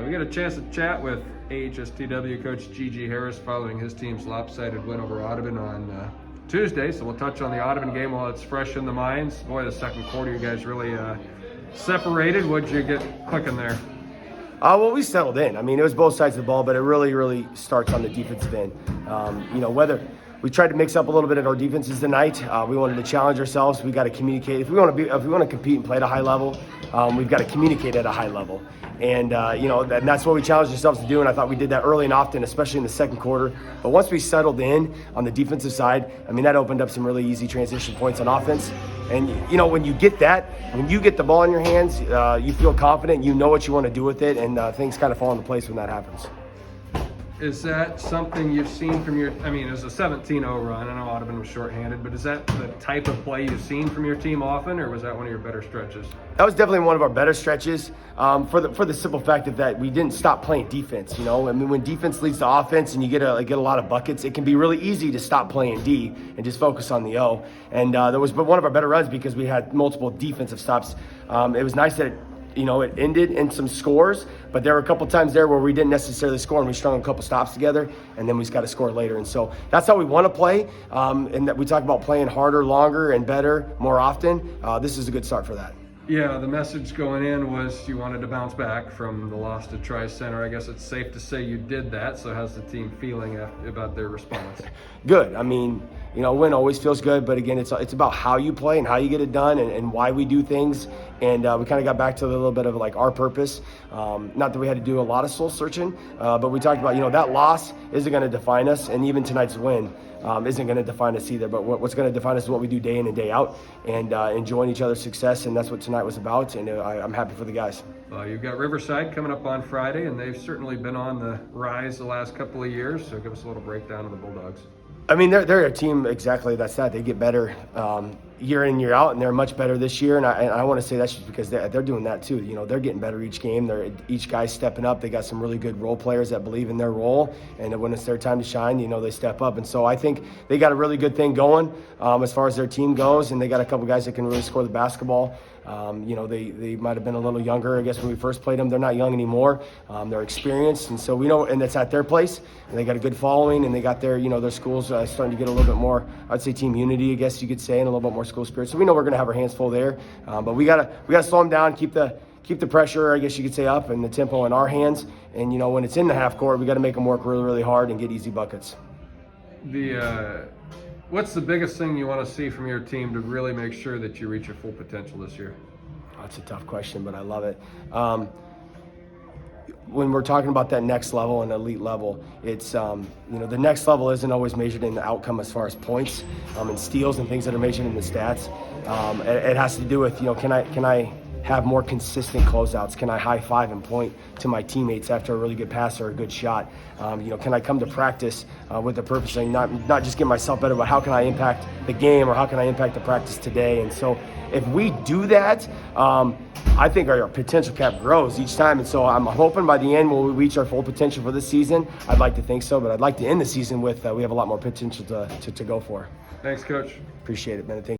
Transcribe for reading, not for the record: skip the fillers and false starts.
We got a chance to chat with AHSTW coach G.G. Harris following his team's lopsided win over Audubon on Tuesday. So we'll touch on the Audubon game while it's fresh in the minds. Boy, the second quarter, you guys really separated. What'd you get clicking there? Well, we settled in. I mean, it was both sides of the ball, but it really starts on the defensive end. Whether we tried to mix up a little bit at our defenses tonight, we wanted to challenge ourselves. We got to communicate. If we want to compete and play at a high level, we've got to communicate at a high level. And and that's what we challenged ourselves to do. And I thought we did that early and often, especially in the second quarter. But once we settled in on the defensive side, I mean, that opened up some really easy transition points on offense. And when you get the ball in your hands, you feel confident. You know what you want to do with it, and things kind of fall into place when that happens. Is that something you've seen from it was a 17-0 run. I know Audubon was shorthanded, but is that the type of play you've seen from your team often, or was that one of your better stretches? That was definitely one of our better stretches for the simple fact that we didn't stop playing defense. When defense leads to offense and you get a lot of buckets, it can be really easy to stop playing D and just focus on the O. And that was one of our better runs because we had multiple defensive stops. It was nice that it ended in some scores, but there were a couple times there where we didn't necessarily score and we strung a couple stops together, and then we just got to score later. And so that's how we want to play, and that we talk about playing harder, longer, and better more often. This is a good start for that. Yeah, the message going in was you wanted to bounce back from the loss to Tri-Center. I guess it's safe to say you did that. So how's the team feeling about their response? Good. I mean, win always feels good, but again, it's about how you play and how you get it done and why we do things. And we kind of got back to a little bit of like our purpose. Not that we had to do a lot of soul searching, but we talked about, that loss isn't going to define us, and even tonight's win isn't going to define us either. But what's going to define us is what we do day in and day out, and enjoying each other's success, and that's what tonight was about. And I'm happy for the guys. You've got Riverside coming up on Friday, and they've certainly been on the rise the last couple of years. So give us a little breakdown of the Bulldogs. I mean, they're a team exactly that's that. They get better year in, year out, and they're much better this year. And I want to say that's just because they're doing that too. They're getting better each game. Each guy's stepping up. They got some really good role players that believe in their role, and when it's their time to shine, they step up. And so I think they got a really good thing going as far as their team goes, and they got a couple guys that can really score the basketball. They might have been a little younger, I guess, when we first played them. They're not young anymore. They're experienced, and so we know, and it's at their place, and they got a good following, and they got their schools starting to get a little bit more, I'd say, team unity, I guess you could say, and a little bit more school spirit. So we know we're going to have our hands full there, but we gotta slow them down, keep the pressure, I guess you could say, up, and the tempo in our hands. And when it's in the half court, we got to make them work really hard and get easy buckets. What's the biggest thing you want to see from your team to really make sure that you reach your full potential this year? That's a tough question, but I love it. When we're talking about that next level and elite level, it's the next level isn't always measured in the outcome as far as points and steals and things that are measured in the stats. It has to do with can I have more consistent closeouts? Can I high five and point to my teammates after a really good pass or a good shot? Can I come to practice with the purpose of not just get myself better, but how can I impact the game, or how can I impact the practice today? And so if we do that, I think our potential cap grows each time. And so I'm hoping by the end we'll reach our full potential for this season. I'd like to think so, but I'd like to end the season with we have a lot more potential to go for. Thanks, Coach. Appreciate it, man. Thank you.